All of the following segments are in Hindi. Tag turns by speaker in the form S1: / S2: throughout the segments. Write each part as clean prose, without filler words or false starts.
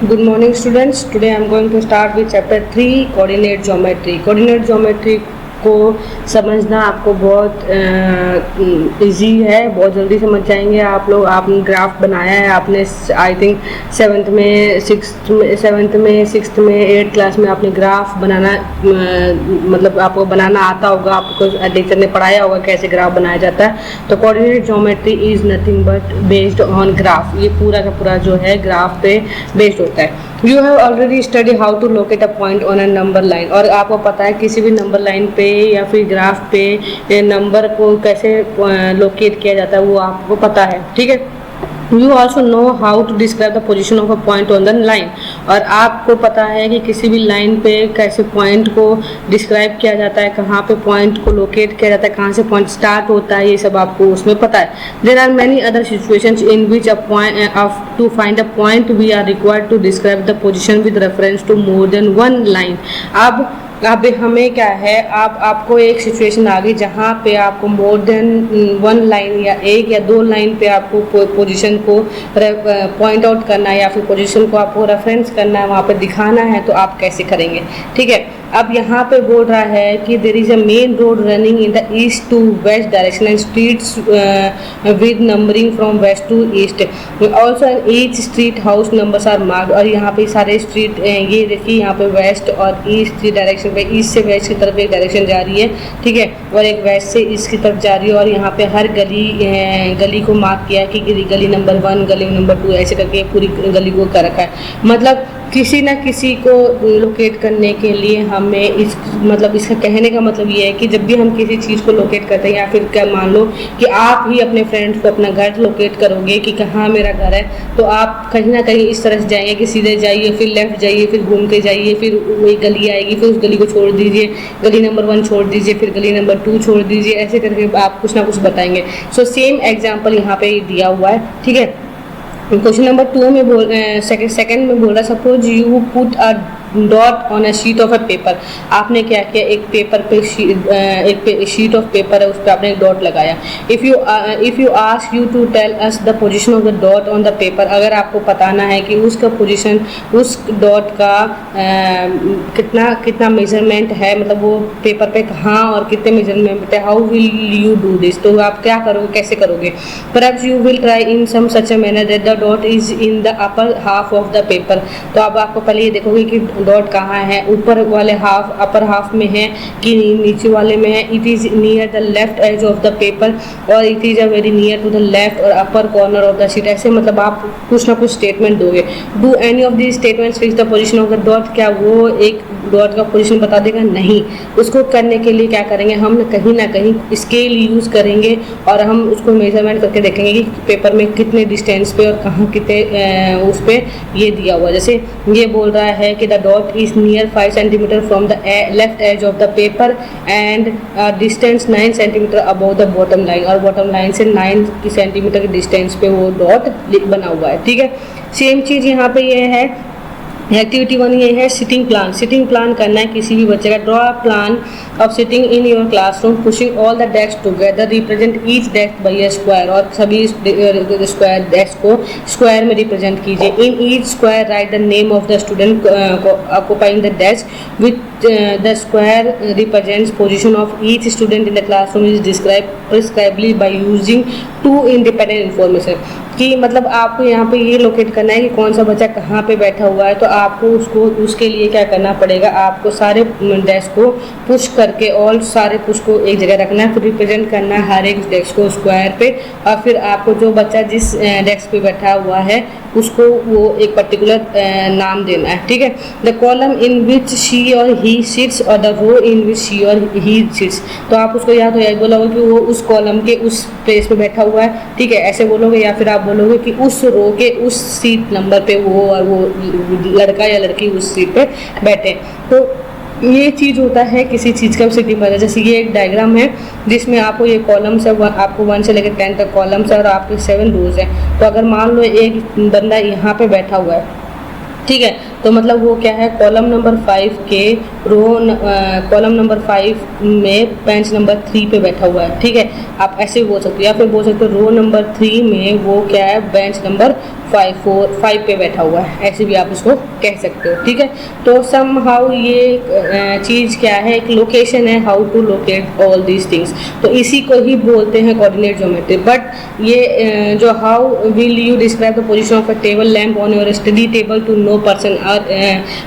S1: Good morning students. Today I am going to start with chapter 3 coordinate geometry. Coordinate geometry को समझना आपको बहुत इजी है, बहुत जल्दी समझ जाएंगे आप लोग। आपने ग्राफ बनाया है, आपने आई थिंक सेवन्थ में सिक्स्थ में एट्थ क्लास में आपने ग्राफ बनाना मतलब आपको बनाना आता होगा, आपको टीचर ने पढ़ाया होगा कैसे ग्राफ बनाया जाता है। तो coordinate geometry is nothing but based on graph. ये पूरा का पूरा जो है ग्राफ पे बेस्ड होता है। You have already study how to locate a point on a number line. और आपको पता है किसी भी नंबर लाइन पे या फिर ग्राफ पे नंबर को कैसे लोकेट किया जाता है वो आपको पता है, ठीक है। You also know how to describe the position of a point on the line. और आपको पता है कि किसी भी लाइन पे कैसे पॉइंट को डिस्क्राइब किया जाता है, कहाँ पे पॉइंट को लोकेट किया जाता है, कहाँ से पॉइंट स्टार्ट होता है, ये सब आपको उसमें पता है। There are many other situations in which a point to find a point we are required to describe the position with reference to more than one line. अब हमें क्या है, आपको एक सिचुएशन आ गई जहाँ पे आपको मोर देन वन लाइन या एक या दो लाइन पे आपको पोजीशन को पॉइंट आउट करना है या फिर पोजीशन को आपको रेफरेंस करना है, वहाँ पे दिखाना है, तो आप कैसे करेंगे, ठीक है। अब यहाँ पे बोल रहा है कि there is a main road running in the east to west direction and streets with numbering from west to east. Also in each street house numbers are marked. और यहाँ पे सारे स्ट्रीट ये देखिए यहाँ पे वेस्ट और ईस्ट की डायरेक्शन पे, ईस्ट से वेस्ट की तरफ एक डायरेक्शन जा रही है, ठीक है, और एक वेस्ट से ईस्ट की तरफ जा रही है। और यहाँ पे हर गली को मार्क किया है कि गली नंबर 1, गली नंबर 2, ऐसे करके पूरी गली को कर रखा है। मतलब किसी ना किसी को लोकेट करने के लिए हमें इसका कहने का मतलब ये है कि जब भी हम किसी चीज़ को लोकेट करते हैं या फिर क्या मान लो कि आप ही अपने फ्रेंड्स को अपना घर लोकेट करोगे कि कहाँ मेरा घर है, तो आप कहीं ना कहीं इस तरह से जाएंगे कि सीधे जाइए, फिर लेफ्ट जाइए, फिर घूम के जाइए, फिर वही गली आएगी, फिर उस गली को छोड़ दीजिए, गली नंबर 1 छोड़ दीजिए, फिर गली नंबर 2 छोड़ दीजिए, ऐसे करके आप कुछ ना कुछ बताएंगे। सो सेम एग्जाम्पल यहाँ पे दिया हुआ है, ठीक है। क्वेश्चन नंबर 2 में सेकंड में बोल रहा है, suppose you put a dot on a sheet of a paper. आपने क्या किया, एक पेपर पे एक शीट ऑफ पेपर है, उस पर आपने एक डॉट लगाया। If you ask you to tell us the position of the dot on the paper. अगर आपको बताना है कि उसका पोजीशन, उस डॉट का कितना मेजरमेंट है, मतलब वो पेपर पे कहाँ और कितने मेजरमेंट है, how will you do this. तो आप क्या करोगे, कैसे करोगे। Perhaps you will try in some such a manner that the dot is in the upper half of the paper. तो अब आपको पहले ये देखोगे कि डॉट कहाँ है, ऊपर वाले हाफ, अपर हाफ में है कि नीचे वाले में है। It is near the left edge of the paper और it is a very near to the left और upper corner of the sheet. ऐसे मतलब आप कुछ ना कुछ स्टेटमेंट दोगे। Do any of this statements fix the position of the dot. क्या वो एक डॉट का पोजीशन बता देगा? नहीं। उसको करने के लिए क्या करेंगे, हम ना कहीं स्केल यूज़ करेंगे और हम उसको मेजरमेंट करके देखेंगे कि पेपर में कितने डिस्टेंस पे और कहाँ कितने उस पर ये दिया हुआ। जैसे ये बोल रहा है कि the dot is near 5 cm from the left edge of the paper and distance 9 cm above the bottom line। और bottom line से 9 cm के डिस्टेंस पे वो डॉट बना हुआ है, ठीक है। सेम चीज़ यहाँ पे ये है, एक्टिविटी 1 ये है सिटिंग प्लान। सिटिंग प्लान करना है किसी भी बच्चे का। Draw a plan of sitting in your classroom pushing all the desk together, represent each desk by a square. और सभी स्क्वायर डेस्क को स्क्वायर में रिप्रेजेंट कीजिए। In each square write the name of the student occupying the desk with the square represents position of each student in the classroom is describe precisely by using 2 independent information. कि मतलब आपको यहाँ पे ये लोकेट करना है कि कौन सा बच्चा कहाँ पे बैठा हुआ है। तो आपको उसके लिए क्या करना पड़ेगा, आपको सारे डेस्क को पुश करके और सारे पुश को एक जगह रखना है, फिर रिप्रेजेंट करना है हर एक डेस्क को स्क्वायर पे। और फिर आपको जो बच्चा जिस डेस्क पे बैठा हुआ है उसको वो एक पर्टिकुलर नाम देना है, ठीक है। The column in which she or he sits और the row in which she or he seats. तो आप उसको या तो यही बोलोगे कि वो उस कॉलम के उस प्लेस पे बैठा हुआ है, ठीक है, ऐसे बोलोगे। या फिर आप बोलोगे कि उस रो के उस सीट नंबर पे वो और वो लड़का या लड़की उस सीट पे बैठे। तो ये चीज़ होता है किसी चीज़ का सिटिंग पर। जैसे ये एक डायग्राम है जिसमें आपको ये कॉलम्स है, आपको 1 से लेकर 10 तक कॉलम्स है और आपके 7 रोज हैं। तो अगर मान लो एक बंदा यहाँ पे बैठा हुआ है, ठीक है, तो मतलब वो क्या है, कॉलम नंबर 5 के कॉलम नंबर 5 में बेंच नंबर 3 पे बैठा हुआ है, ठीक है। आप ऐसे भी बोल सकते हो, या फिर बोल सकते हो रो नंबर 3 में वो क्या है, बेंच नंबर 5 पे बैठा हुआ है, ऐसे भी आप उसको कह सकते हो, ठीक है। तो सम हाउ ये चीज़ क्या है, एक लोकेशन है, how to locate all these things, तो इसी को ही बोलते हैं कोऑर्डिनेट ज्योमेट्री। बट ये जो how will you describe the position of a table lamp on your study table to no person,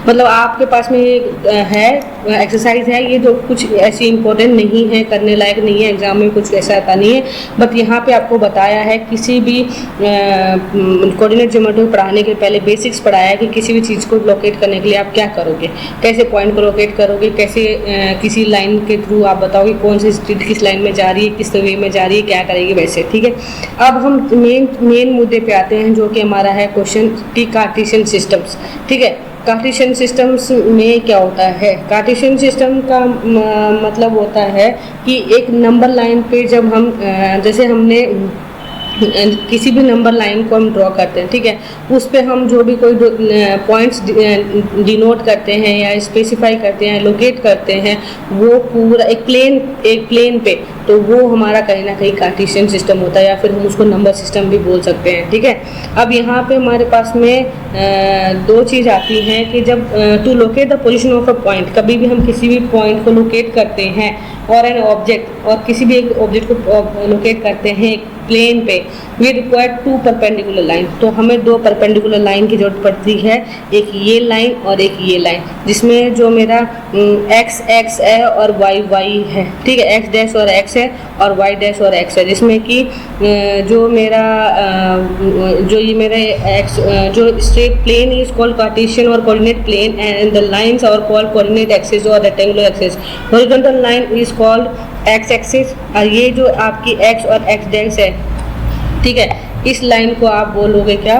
S1: मतलब आपके पास में ये है एक्सरसाइज है, ये जो कुछ ऐसी इंपॉर्टेंट नहीं है, करने लायक नहीं है, एग्जाम में कुछ ऐसा आता नहीं है, बट यहाँ पे आपको बताया है किसी भी कोऑर्डिनेट ज्योमेट्री पढ़ाने के पहले बेसिक्स पढ़ाया है कि किसी भी चीज़ को लोकेट करने के लिए आप क्या करोगे, कैसे पॉइंट को लोकेट करोगे, कैसे किसी लाइन के थ्रू आप बताओगे कौन सी स्ट्रीट किस लाइन में जा रही है, किस वे में जा रही है, क्या करेगी, वैसे, ठीक है। अब हम मेन मुद्दे पे आते हैं, जो कि हमारा है क्वेश्चन की कार्टेशियन सिस्टम्स, ठीक है। कार्टेशियन सिस्टम्स में क्या होता है, कार्टेशियन सिस्टम का मतलब होता है कि एक नंबर लाइन पे जब हम जैसे हमने किसी भी नंबर लाइन को हम ड्रॉ करते हैं, ठीक है, उस पे हम जो भी कोई पॉइंट्स डिनोट करते हैं या स्पेसिफाई करते हैं, लोकेट करते हैं, वो पूरा एक प्लेन पे, तो वो हमारा कहीं ना कहीं कार्टेशियन सिस्टम होता है, या फिर हम उसको नंबर सिस्टम भी बोल सकते हैं, ठीक है। अब यहाँ पे हमारे पास में दो चीज़ आती हैं कि जब to locate the position of a point, कभी भी हम किसी भी पॉइंट को लोकेट करते हैं, और एन ऑब्जेक्ट, और किसी भी एक ऑब्जेक्ट को लोकेट करते हैं प्लेन पे, वी रिक्वायर 2 परपेंडिकुलर लाइन, तो हमें 2 परपेंडिकुलर लाइन की जरूरत पड़ती है, एक ये लाइन और एक ये लाइन, जिसमें जो मेरा एक्स एक्स है और वाई वाई है, ठीक है, एक्स डैश और एक्स है और वाई डैश और एक्स है, जिसमें कि जो मेरा जो ये मेरा एक्स जो straight plane is called Cartesian और coordinate plane, and the lines are called coordinate axis और rectangular axis. Horizontal line is called X axis, और ये जो आपकी एक्स और एक्स डैश है, ठीक है, इस लाइन को आप बोलोगे क्या,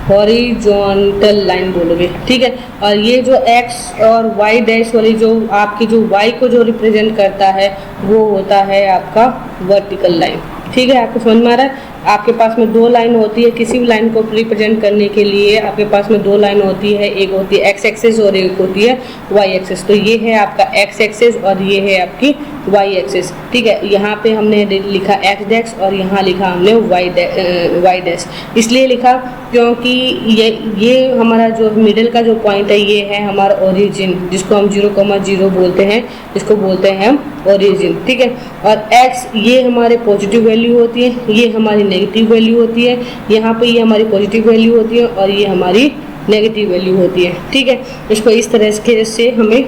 S1: हॉरिजॉन्टल लाइन बोलोगे, ठीक है। और ये जो x और y डैश वाली जो आपकी जो y को जो रिप्रेजेंट करता है, वो होता है आपका वर्टिकल लाइन, ठीक है। आपको समझ में आ रहा है, आपके पास में 2 लाइन होती है, किसी भी लाइन को रिप्रेजेंट करने के लिए आपके पास में 2 लाइन होती है, एक होती है एक्स एक्सिस और एक होती है वाई एक्सिस। तो ये है आपका एक्स एक्सिस और ये है आपकी वाई एक्सिस, ठीक है। यहाँ पे हमने लिखा एक्स डैश और यहाँ लिखा हमने वाई डैश, इसलिए लिखा क्योंकि ये हमारा जो मिडिल का जो पॉइंट है, ये है हमारा ओरिजिन, जिसको हम 0,0 बोलते हैं, इसको बोलते हैं हम ओरिजिन, ठीक है। और एक्स ये हमारे पॉजिटिव वैल्यू होती है, ये हमारी नेगेटिव वैल्यू होती है, यहाँ पे ये हमारी पॉजिटिव वैल्यू होती है और ये हमारी नेगेटिव वैल्यू होती है, ठीक है। इसको इस तरह से हमें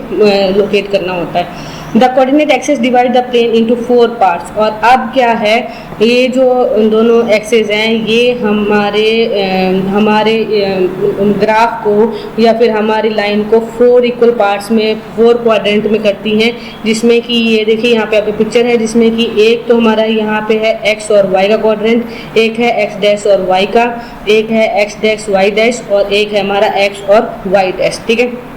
S1: लोकेट करना होता है। The coordinate axis divide the plane into 4 parts, और अब क्या है, ये जो दोनों एक्सिस हैं, ये हमारे ग्राफ को या फिर हमारी लाइन को 4 इक्वल पार्ट्स में 4 क्वाड्रेंट में करती हैं, जिसमें कि ये देखिए यहाँ पे आपकी पिक्चर है, जिसमें कि एक तो हमारा यहाँ पे है एक्स और वाई का क्वाड्रेंट, एक है एक्स डैश और वाई का, एक है एक्स डैश वाई डैश और एक है हमारा एक्स और वाई डैश, ठीक है।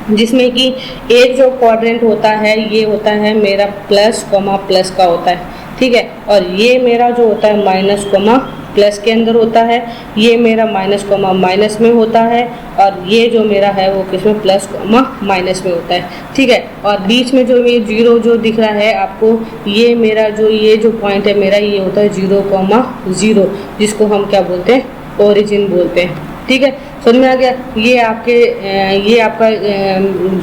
S1: जिसमें कि एक जो क्वाड्रेंट होता है, ये होता है मेरा प्लस कॉमा प्लस का होता है, ठीक है। और ये मेरा जो होता है माइनस कॉमा प्लस के अंदर होता है, ये मेरा माइनस कॉमा माइनस में होता है, और ये जो मेरा है वो किसमें, प्लस कॉमा माइनस में होता है, ठीक है। और बीच में जो ये 0 जो दिख रहा है आपको, ये मेरा ये जो पॉइंट है मेरा, ये होता है 0,0, जिसको हम क्या बोलते हैं, ओरिजिन बोलते हैं, ठीक है। समझ में आ गया। ये आपका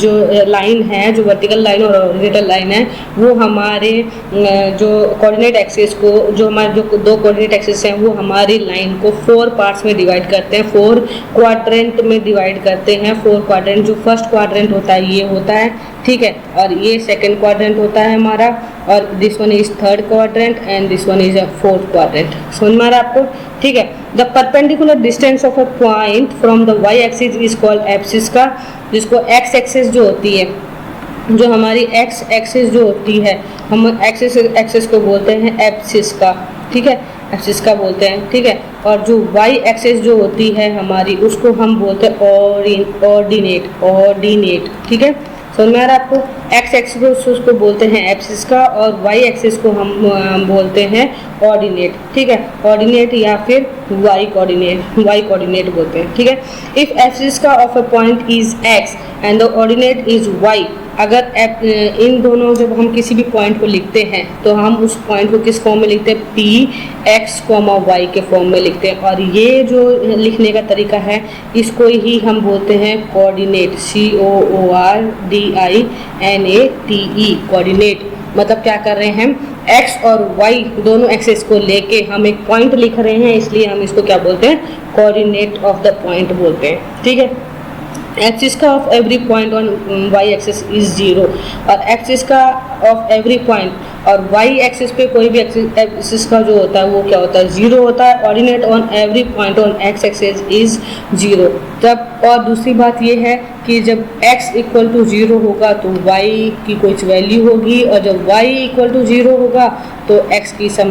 S1: जो लाइन है, जो वर्टिकल लाइन और हॉरिजॉन्टल लाइन है, वो हमारे जो कोऑर्डिनेट एक्सिस को, जो हमारे जो 2 कोऑर्डिनेट एक्सिस हैं, वो हमारी लाइन को 4 पार्ट्स में डिवाइड करते हैं, 4 क्वाड्रेंट में डिवाइड करते हैं। 4 क्वाड्रेंट, जो फर्स्ट क्वाड्रेंट होता है ये होता है, ठीक है, और ये सेकंड क्वाड्रेंट होता है हमारा, और this one is third quadrant and this one is a fourth quadrant. समझ में आ रहा है आपको, ठीक है। The perpendicular distance of a point from the y axis is called abscissa, जिसको एक्स एक्सिस जो होती है, जो हमारी एक्स एक्सिस जो होती है, हम एक्सिस को बोलते हैं एब्सिस का, ठीक है, एक्सिस का बोलते हैं, ठीक है। और जो वाई एक्सिस जो होती है हमारी, उसको हम बोलते हैं ऑर्डिनेट, ठीक है। समझ में आ रहा है आपको। एक्स एक्सिस को उसको बोलते हैं एब्सिस का, और वाई एक्सिस को हम बोलते हैं ऑर्डिनेट, ठीक है, ऑर्डिनेट या फिर वाई कोऑर्डिनेट बोलते हैं, ठीक है। इफ एक्सिस का of a point is x and the ordinate is y, अगर इन दोनों जब हम किसी भी पॉइंट को लिखते हैं तो हम उस पॉइंट को किस फॉर्म में लिखते हैं, पी एक्स कॉमा वाई के फॉर्म में लिखते हैं। और ये जो लिखने का तरीका है इसको ही हम बोलते हैं कोऑर्डिनेट, COORDINATE, कोऑर्डिनेट। मतलब क्या कर रहे हैं हम, एक्स और वाई दोनों एक्सेस को लेके हम एक पॉइंट लिख रहे हैं, इसलिए हम इसको क्या बोलते हैं, कोऑर्डिनेट ऑफ द पॉइंट बोलते हैं, ठीक है। एक्सिस का of every point on y axis is 0, और एक्सिस का ऑफ एवरी पॉइंट और वाई एक्सिस पे कोई भी एक्सिस का जो होता है वो क्या होता है, 0 होता है। Ordinate on every point on x axis is 0। जब और दूसरी बात ये है कि जब x इक्वल टू 0 होगा तो y की कुछ वैल्यू होगी, और जब y इक्वल टू 0 होगा तो x की सम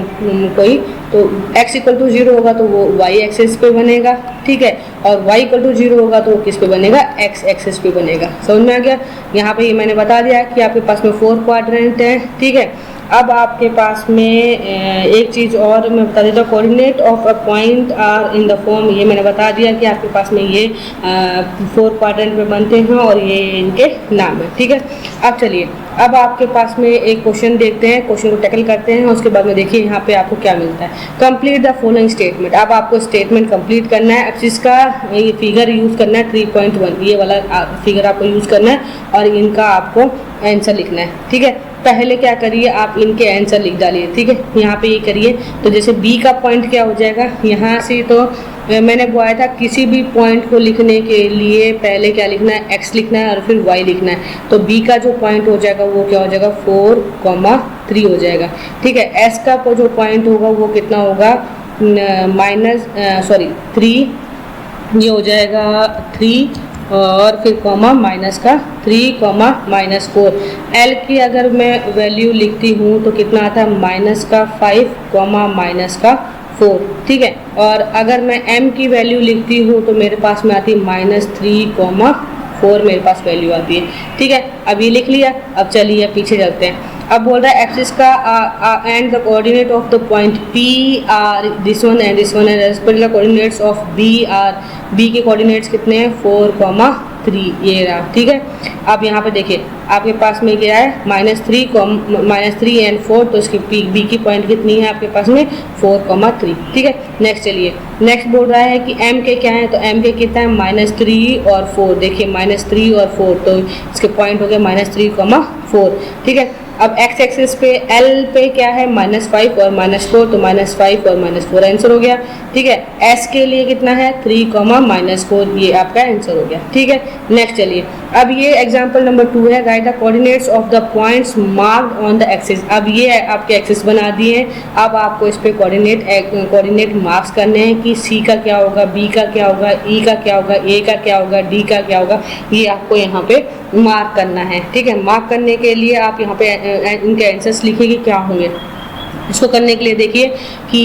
S1: कोई, तो x इक्वल टू 0 होगा तो वो y एक्सिस पे बनेगा, ठीक है, और y इक्वल टू 0 होगा तो वो किस पे बनेगा, x एक्सिस पे बनेगा। समझ में आ गया। यहाँ पे ये मैंने बता दिया कि आपके पास में 4 क्वाड्रेंट हैं, ठीक है। अब आपके पास में एक चीज़ और मैं बता देता हूँ, coordinate of a point are in the form, ये मैंने बता दिया कि आपके पास में ये 4 क्वाड्रेंट में बनते हैं और ये इनके नाम है, ठीक है। अब चलिए, अब आपके पास में एक क्वेश्चन देखते हैं, क्वेश्चन को टैकल करते हैं, उसके बाद में देखिए यहाँ पे आपको क्या मिलता है। Complete the following statement. अब आपको स्टेटमेंट कंप्लीट करना है। अब इसका ये फिगर यूज़ करना है 3.1, ये वाला फिगर आपको यूज़ करना है और इनका आपको आंसर लिखना है, ठीक है। पहले क्या करिए, आप इनके आंसर लिख डालिए, ठीक है। यहाँ पे ये करिए, तो जैसे बी का पॉइंट क्या हो जाएगा, यहाँ से तो मैंने बोला था किसी भी पॉइंट को लिखने के लिए पहले क्या लिखना है, एक्स लिखना है और फिर वाई लिखना है। तो बी का जो पॉइंट हो जाएगा वो क्या हो जाएगा, 4,3 हो जाएगा, ठीक है। एस का जो पॉइंट होगा वो कितना होगा, 3, ये हो जाएगा 3 और फिर कॉमा माइनस का 3, -4। एल की अगर मैं वैल्यू लिखती हूँ तो कितना आता है, माइनस का 5, माइनस का 4, ठीक है। और अगर मैं एम की वैल्यू लिखती हूँ तो मेरे पास में आती है -3, 4 मेरे पास वैल्यू आती है, ठीक है। अब ये लिख लिया। अब चलिए पीछे चलते हैं। अब बोल रहा है एक्सिस का and the coordinate of the point P are this one and respective coordinates of B are, B के कोऑर्डिनेट्स कितने हैं, 4,3, ये रहा, ठीक है। अब यहाँ पे देखिए आपके पास में क्या है, -3 एंड 4, तो इसकी बी की पॉइंट कितनी है आपके पास में, 4,3, ठीक है। नेक्स्ट चलिए, नेक्स्ट बोल रहा है कि एम के क्या है, तो एम के कितना है, -3 और 4। देखिए -3 और 4, तो इसके पॉइंट हो गया -3,4, ठीक है। अब एक्स एक्सिस पे एल पे क्या है, -5 और -4, तो -5 और -4 आंसर हो गया, ठीक है। एस के लिए कितना है, 3, -4, ये आपका आंसर हो गया, ठीक है। नेक्स्ट चलिए, अब ये एग्जांपल नंबर 2 है, write the coordinates of the points marked on the axis. अब ये आपके एक्सिस बना दिए हैं, अब आपको इस पे कोऑर्डिनेट मार्क्स करने हैं कि सी का क्या होगा, बी का क्या होगा, ई का क्या होगा, ए का क्या होगा, डी का क्या होगा, ये आपको यहाँ पे मार्क करना है, ठीक है। मार्क करने के लिए आप यहाँ पे इनके आंसर्स लिखिए कि क्या होंगे। इसको करने के लिए देखिए कि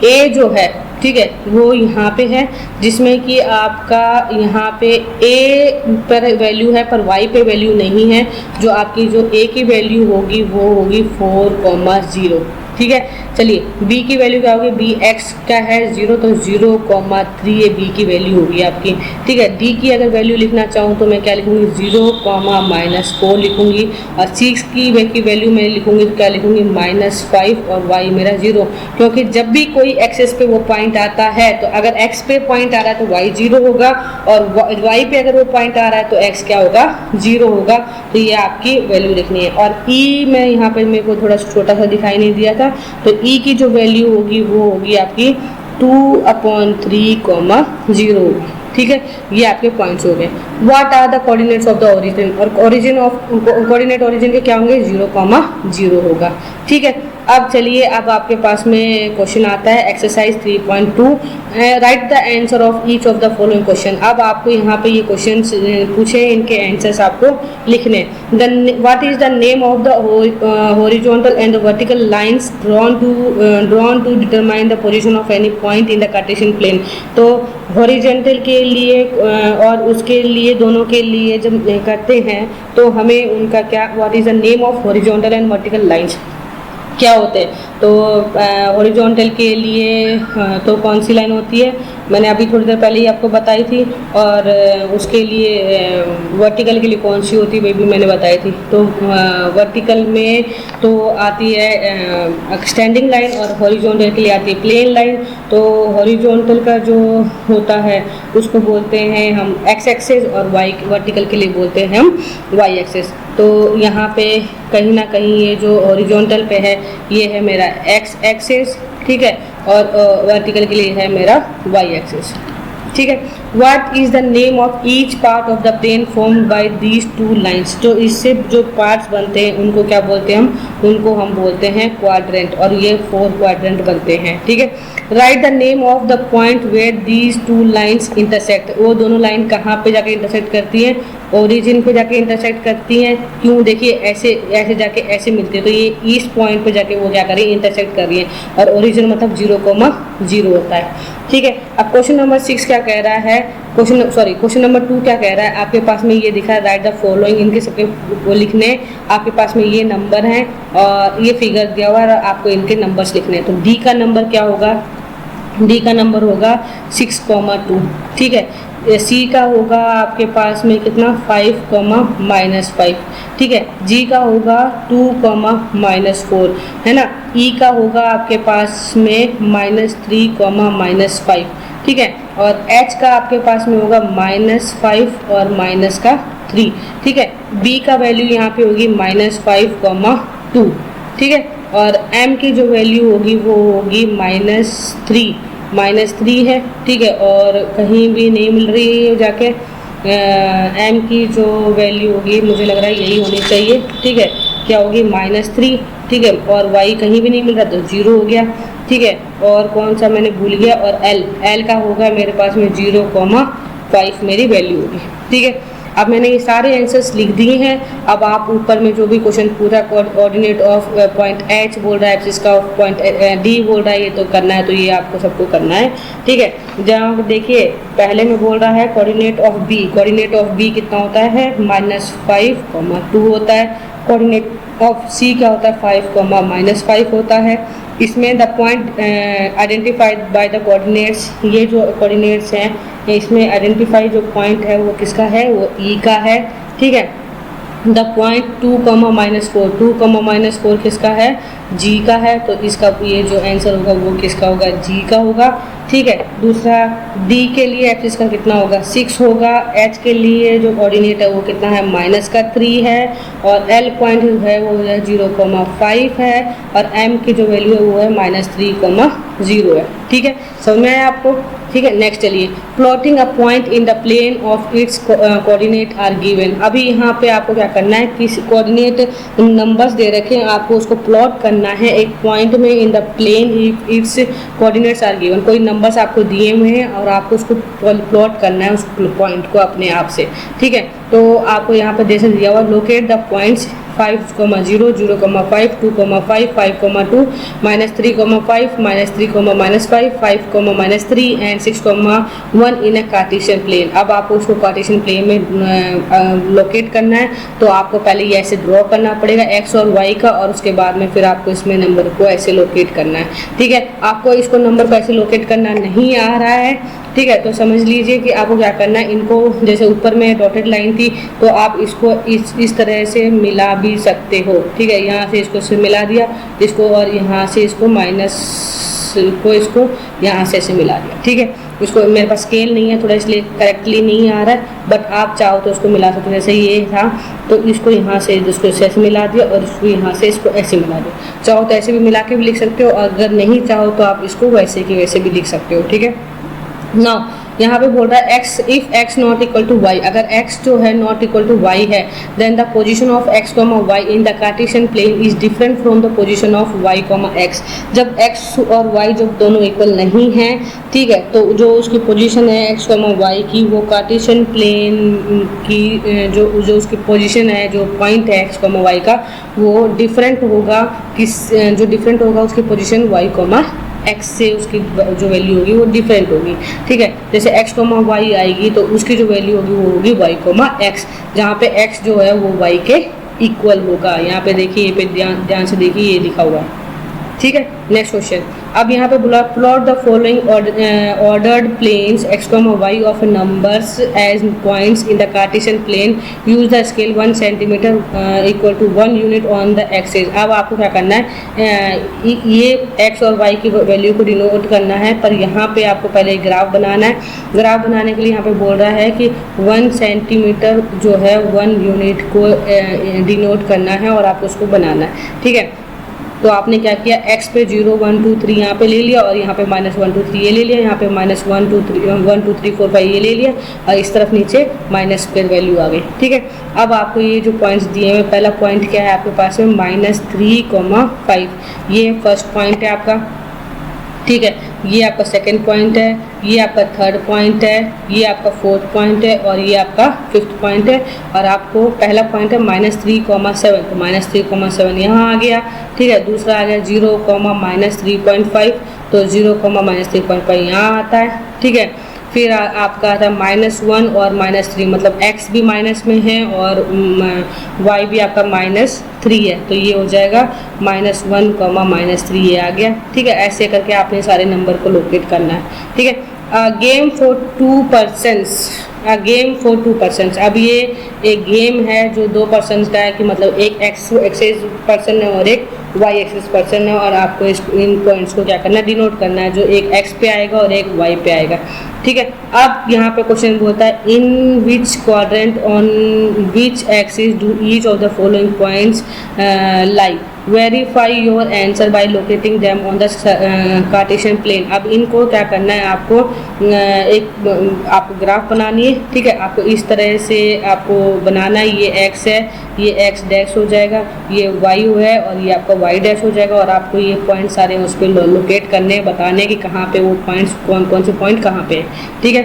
S1: ए जो है, ठीक है, वो यहाँ पे है, जिसमें कि आपका यहाँ पे ए पर वैल्यू है पर वाई पे वैल्यू नहीं है। जो आपकी जो ए की वैल्यू होगी वो होगी 4,0, ठीक है। चलिए बी की वैल्यू क्या होगी, बी एक्स का है 0, तो 0,3 ये बी की वैल्यू होगी आपकी, ठीक है। डी की अगर वैल्यू लिखना चाहूँ तो मैं क्या लिखूँगी, 0,-4 लिखूँगी, और 6 की वैल्यू मैं लिखूँगी तो क्या लिखूँगी, -5 और वाई मेरा 0, क्योंकि जब भी कोई एक्सेस पे वो पॉइंट आता है तो अगर एक्स पे पॉइंट आ रहा है तो वाई 0 होगा, और वाई पे अगर वो पॉइंट आ रहा है तो एक्स क्या होगा, 0 होगा। तो ये आपकी वैल्यू लिखनी है। और ई में यहाँ पे मेरे को थोड़ा छोटा सा दिखाई नहीं दिया था, तो ई की जो वैल्यू होगी वो होगी आपकी 2/3,0 होगी, ठीक है। ये आपके पॉइंट्स हो गए। What are the coordinates of the origin, और कोऑर्डिनेट ओरिजिन के क्या होंगे, 0,0 होगा, ठीक है। अब चलिए, अब आपके पास में क्वेश्चन आता है exercise 3.2, right the answer of each of the following question. अब आपको यहाँ पे ये क्वेश्चन पूछे, इनके आंसर्स आपको लिखने। What is the name of the horizontal and the vertical lines drawn to determine the position of any point in the Cartesian plane. तो हॉरिजॉन्टल के लिए और उसके लिए, दोनों के लिए जब करते हैं तो हमें उनका क्या, what is the name of horizontal and vertical lines. क्या होते हैं। तो हॉरिजॉन्टल के लिए तो कौन सी लाइन होती है, मैंने अभी थोड़ी देर पहले ही आपको बताई थी, और उसके लिए वर्टिकल के लिए कौन सी होती है वे भी मैंने बताई थी। तो वर्टिकल में तो आती है एक्सटेंडिंग लाइन, और हॉरिजॉन्टल के लिए आती है प्लेन लाइन। तो हॉरिजॉन्टल का जो होता है उसको बोलते हैं हम एक्स एक्सिस, और वाई वर्टिकल के लिए बोलते हैं हम वाई एक्सिस। तो यहाँ पे कहीं ना कहीं ये जो हॉरिजॉन्टल पे है ये है मेरा एक्स एक्सिस, ठीक है, और वर्टिकल के लिए है मेरा वाई एक्सिस, ठीक है। What is the name of each part of the plane formed by these two lines. जो इससे जो पार्ट्स बनते हैं उनको क्या बोलते हैं हम, उनको हम बोलते हैं क्वाड्रेंट, और ये 4 क्वाड्रेंट बनते हैं, ठीक है। Write the name of the point where these two lines intersect. वो दोनों लाइन कहाँ पे जाके इंटरसेक्ट करती हैं, ओरिजिन पे जाके इंटरसेक्ट करती हैं। क्यों, देखिए ऐसे ऐसे जाके ऐसे मिलती है, तो ये इस पॉइंट पे जाके वो क्या कर रही है, इंटरसेक्ट कर रही है, और ओरिजिन मतलब 0,0 होता है, ठीक है। अब क्वेश्चन नंबर 6 क्या कह रहा है, क्वेश्चन नंबर 2 क्या कह रहा है, आपके पास में ये दिखा है राइट द फॉलोइंग, इनके सबके वो लिखने, आपके पास में ये नंबर हैं और ये फिगर दिया हुआ है, आपको इनके नंबर्स लिखने हैं। तो डी का नंबर क्या होगा, डी का नंबर होगा 6,2, ठीक है। सी का होगा आपके पास में कितना 5,-5, ठीक है। जी का होगा 2,-4, है ना। ई का होगा आपके पास में -3,-5, ठीक है। और एच का आपके पास में होगा -5 और -3, ठीक है। बी का वैल्यू यहाँ पे होगी -5,2, ठीक है। और एम की जो वैल्यू होगी वो होगी -3 है, ठीक है। और कहीं भी नहीं मिल रही है जाके एम की जो वैल्यू होगी, मुझे लग रहा है यही होनी चाहिए, ठीक है। क्या होगी -3, ठीक है। और वाई कहीं भी नहीं मिल रहा तो 0 हो गया, ठीक है। और कौन सा मैंने भूल गया, और एल का होगा मेरे पास में 0,5 मेरी वैल्यू होगी, ठीक है। अब मैंने ये सारे आंसर्स लिख दिए हैं। अब आप ऊपर में जो भी क्वेश्चन पूरा कोऑर्डिनेट ऑफ पॉइंट एच बोल रहा है, एक्सिस का ऑफ पॉइंट डी बोल रहा है, ये तो करना है, तो ये आपको सबको करना है, ठीक है। जहाँ देखिए पहले में बोल रहा है coordinate of B, coordinate of B कितना होता है -5,2 होता है। कोऑर्डिनेट ऑफ सी क्या होता है 5,-5 होता है। इसमें the point identified by the coordinates, ये जो कोऑर्डिनेट्स हैं इसमें आइडेंटिफाई जो पॉइंट है वो किसका है, वो ई का है, ठीक है। द पॉइंट 2,-4, 2,-4 किसका है, जी का है, तो इसका ये जो आंसर होगा वो किसका होगा, जी का होगा, ठीक है। दूसरा डी के लिए एक्सिस का कितना होगा 6 होगा। एच के लिए जो कोऑर्डिनेट है वो कितना है -3 है, और एल पॉइंट है वो 0,5 है, और एम की जो वैल्यू है वो है -3,0 है, ठीक है। समझ में आया आपको, ठीक है। नेक्स्ट चलिए, plotting a point in the plane of its coordinate are given. अभी यहाँ पे आपको क्या करना है कि कोऑर्डिनेट नंबर्स दे रखे हैं, आपको उसको प्लॉट करना है एक पॉइंट में in the plane its coordinates are given. कोई नंबर्स आपको दिए हुए हैं और आपको उसको प्लॉट करना है उस पॉइंट को अपने आप से, ठीक है। तो आपको यहाँ पर जैसे दिया हुआ locate the points 5,0, 0,5, 2,5, 5,2, -3,5, -3,-5, 5,-3 and 6,1 in a Cartesian plane. अब आपको उसको कार्टेशियन प्लेन में लोकेट करना है, तो आपको पहले ये ऐसे ड्रॉ करना पड़ेगा एक्स और वाई का, और उसके बाद में फिर आपको इसमें नंबर को ऐसे लोकेट करना है, ठीक है। आपको इसको नंबर को ऐसे लोकेट करना नहीं आ रहा है, ठीक है, तो समझ लीजिए कि आपको क्या करना है, इनको जैसे ऊपर में डॉटेड लाइन थी तो आप इसको इस तरह से मिला भी सकते हो, ठीक है। यहाँ से इसको मिला दिया इसको, और यहाँ से इसको माइनस को इसको यहाँ से ऐसे मिला दिया, ठीक है। इसको मेरे पास स्केल नहीं है थोड़ा, इसलिए करेक्टली नहीं आ रहा है, बट आप चाहो तो उसको मिला सकते हो। जैसे ये था तो इसको यहाँ से इसको ऐसे मिला दिया, और इसको यहाँ से इसको ऐसे मिला दिया। चाहो तो ऐसे भी मिला के भी लिख सकते हो, अगर नहीं चाहो तो आप इसको वैसे की वैसे भी लिख सकते हो, ठीक है। नाउ यहाँ पे बोल रहा है x if x not equal to y, अगर x जो है नॉट इक्वल टू y है, then the position of x, y in the Cartesian plane is different from the position of y, x। जब x और y जब दोनों इक्वल नहीं हैं, ठीक है, तो जो उसकी पोजीशन है x, y की, वो कार्टेशियन प्लेन की जो उसकी पोजीशन है, जो पॉइंट है x, y का, वो डिफरेंट होगा। जो डिफरेंट होगा उसकी पोजीशन y, एक्स से उसकी जो वैल्यू होगी वो डिफरेंट होगी, ठीक है। जैसे x, y आएगी तो उसकी जो वैल्यू होगी वो होगी y, x, जहाँ पे x जो है वो y के इक्वल होगा। यहाँ पे देखिए, ये पे ध्यान से देखिए, ये लिखा हुआ है, ठीक है। नेक्स्ट क्वेश्चन, अब यहाँ पे बोला plot the following ordered planes x, y of numbers as points in the Cartesian plane, use the scale 1 centimetre equal to 1 unit on the axis. अब आपको क्या करना है, ये x और y की वैल्यू को डिनोट करना है, पर यहाँ पे आपको पहले ग्राफ बनाना है। ग्राफ बनाने के लिए यहाँ पे बोल रहा है कि 1 सेंटीमीटर जो है 1 यूनिट को डिनोट करना है और आपको उसको बनाना है, ठीक है। तो आपने क्या किया, x पे 0 1 2 3 यहाँ पे ले लिया और यहाँ पे -1 2 3 ये ले लिया, यहाँ पे -1 2 3 1 2 3 4 5 ये ले लिया और इस तरफ नीचे माइनस स्क्वायर वैल्यू आ गई, ठीक है। अब आपको ये जो पॉइंट्स दिए हैं, पहला पॉइंट क्या है आपके पास में -3,5, ये फर्स्ट पॉइंट है आपका, ठीक है। ये आपका सेकंड पॉइंट है, ये आपका थर्ड पॉइंट है, ये आपका फोर्थ पॉइंट है और ये आपका फिफ्थ पॉइंट है। और आपको पहला पॉइंट है -3,7, तो -3,7 यहाँ आ गया, ठीक है। दूसरा आ गया 0, -3.5, तो 0, -3.5 यहाँ आता है, ठीक है। फिर आपका आता है -1 और -3, मतलब x भी माइनस में है और y भी आपका -3 है, तो ये हो जाएगा -1, -3 ये आ गया, ठीक है। ऐसे करके आपने सारे नंबर को लोकेट करना है, ठीक है। Game for 2 persons, game for 2 persons. अब ये एक गेम है जो 2 पर्सन्स का है, कि मतलब एक एक्सिस पर्सन है और एक y एक्सिस पर्सन है, और आपको इन पॉइंट्स को क्या करना है, डिनोट करना है, जो एक x पे आएगा और एक y पे आएगा, ठीक है। अब यहाँ पे क्वेश्चन बोलता है in which quadrant on which axis do each of the following points lie, verify your answer by locating them on the Cartesian plane. अब इनको क्या करना है, आपको आपको ग्राफ बनानी है, ठीक है। आपको इस तरह से आपको बनाना है, ये x है, ये x डैश हो जाएगा, ये y है और ये आपका y डैश हो जाएगा, और आपको ये पॉइंट सारे उस पर लोकेट करने, बताने कि कहाँ पे वो पॉइंट्स, कौन कौन से पॉइंट कहाँ पे है, ठीक है।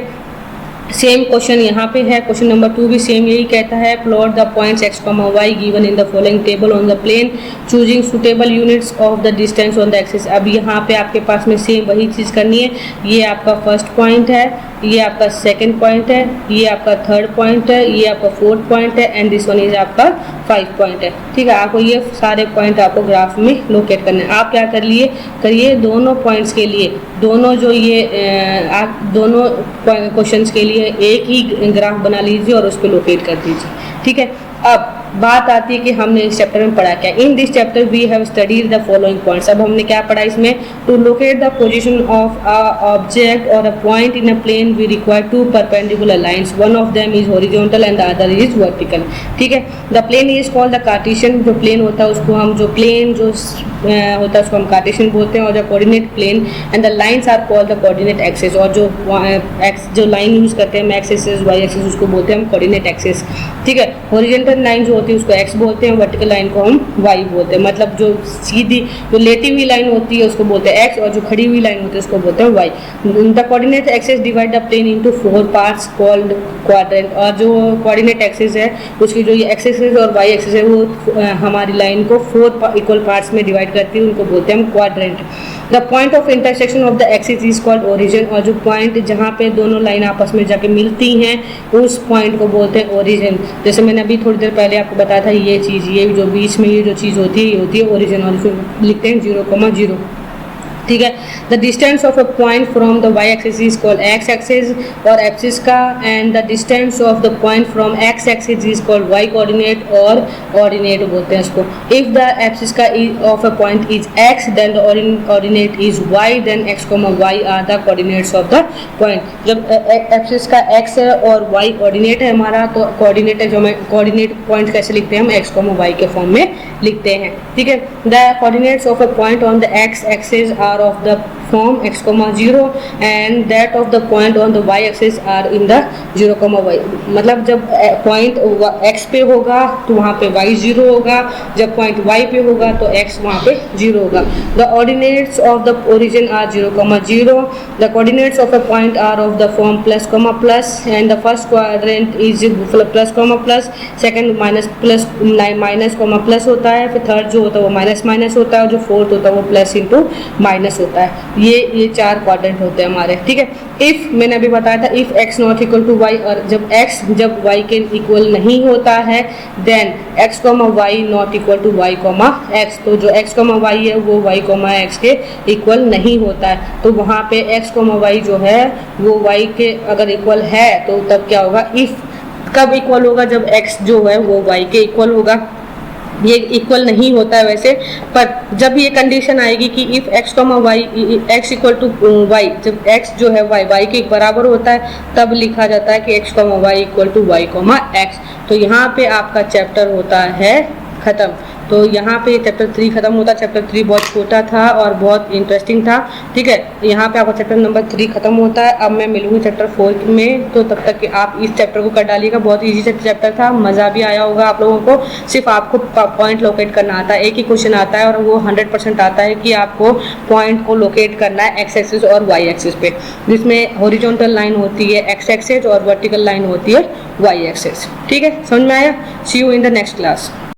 S1: सेम क्वेश्चन यहाँ पे है, क्वेश्चन नंबर 2 भी सेम यही कहता है, plot the points x, y given in the following table on the plane, choosing suitable units of the distance on the axis. अब यहाँ पे आपके पास में सेम वही चीज़ करनी है, ये आपका फर्स्ट पॉइंट है, ये आपका सेकंड पॉइंट है, ये आपका थर्ड पॉइंट है, ये आपका फोर्थ पॉइंट है एंड दिस वन इज आपका 5 पॉइंट है, ठीक है। आपको ये सारे पॉइंट आपको ग्राफ में लोकेट करने हैं। आप क्या करिए दोनों पॉइंट्स के लिए, दोनों जो ये आप दोनों क्वेश्चंस के लिए एक ही ग्राफ बना लीजिए और उस पर लोकेट कर दीजिए, ठीक है। अब बात आती है कि हमने इस चैप्टर में पढ़ा क्या। In this chapter we have studied the following points. अब हमने क्या पढ़ा इसमें, to locate the position of a object और a point in a plane we require 2 perpendicular lines, one of them is horizontal and the other is vertical, ठीक है। The plane is called the Cartesian, जो प्लेन होता है उसको हम, जो प्लेन जो होता है उसको हम कार्टेशियन बोलते हैं, और the coordinate plane and the lines are called the coordinate axis, और जो लाइन यूज करते हैं हम एक्स एक्सिस वाई एक्सिस उसको बोलते हैं हम कोऑर्डिनेट एक्सिस, ठीक है। हॉरिजॉन्टल लाइन जो होती है उसको x बोलते हैं, वर्टिकल लाइन को हम y बोलते हैं, मतलब जो सीधी जो लेटी हुई लाइन होती है उसको बोलते हैं x, और जो खड़ी हुई लाइन होती है उसको बोलते हैं y। The coordinate axis divide the plane into 4 parts called quadrant, और जो कोऑर्डिनेट एक्सिस है उसकी जो ये x एक्सिस और y एक्सिस है वो हमारी लाइन को 4 इक्वल पार्ट्स में डिवाइड करती है, उनको बोलते हैं हम quadrant. The point of intersection of the axis is called origin, और जो पॉइंट जहाँ पे दोनों लाइन आपस में जाके मिलती हैं उस पॉइंट को बोलते हैं ओरिजिन। जैसे मैंने अभी थोड़ी देर पहले आपको बताया था, ये चीज़, ये जो बीच में ये जो चीज़ होती है ये होती है ओरिजिन, और फिर लिखते हैं 0,0, ठीक है। The distance of a point from the y axis is called x axis और एक्सिस का, and the distance of the point from x axis is called y coordinate और ऑर्डिनेट बोलते हैं इसको। इफ द एक्सिस का of a point is x then the ordinate is y, then x, y are the coordinates of the point. जब एक्सिस का x है और y कोऑर्डिनेट है हमारा, तो कोऑर्डिनेट है जो हमें कोऑर्डिनेट पॉइंट कैसे लिखते हैं हम, x, y के फॉर्म में लिखते हैं, ठीक है। The coordinates of a point on the x axis are of the form x, 0 and that of the point on the y axis are in the 0, y। मतलब जब पॉइंट x पे होगा तो वहाँ पे y 0 होगा, जब पॉइंट y पे होगा तो x वहाँ पे 0 होगा। The ordinates of the origin are 0, 0। The coordinates of a point are of the form plus, and the first quadrant is plus, second minus, plus होता है, फिर थर्ड जो होता है वो माइनस होता है, और जो फोर्थ होता है वो प्लस इंटू माइनस होता है। ये 4 क्वाड्रेंट होते हैं हमारे, ठीक है। इफ़ मैंने अभी बताया था if x not equal to y, और जब x जब y के इक्वल नहीं होता है then x y not equal to y x, तो जो x y है वो y x के इक्वल नहीं होता है, तो वहाँ पे x y जो है वो y के अगर इक्वल है तो तब क्या होगा, इफ़ कब इक्वल होगा, जब x जो है वो y के इक्वल होगा। ये इक्वल नहीं होता है वैसे, पर जब ये कंडीशन आएगी कि if x y x equal to y, जब x जो है y के बराबर होता है तब लिखा जाता है कि x y equal to y x। तो यहाँ पे आपका चैप्टर होता है ख़त्म। तो यहाँ पे चैप्टर 3 खत्म होता है। चैप्टर 3 बहुत छोटा था और बहुत इंटरेस्टिंग था, ठीक है। यहाँ पे आपका चैप्टर नंबर 3 खत्म होता है। अब मैं मिलूँगी चैप्टर 4 में, तो तब तक कि आप इस चैप्टर को कर डालिएगा। बहुत इजी चैप्टर था, मज़ा भी आया होगा आप लोगों को। सिर्फ आपको पॉइंट लोकेट करना आता है, एक ही क्वेश्चन आता है और वो 100% आता है कि आपको पॉइंट को लोकेट करना है एक्स एक्सिस और वाई एक्सिस पे, जिसमें हॉरिजॉन्टल लाइन होती है एक्स एक्सिस और वर्टिकल लाइन होती है वाई एक्सिस, ठीक है। समझ में आया? See you in the next class.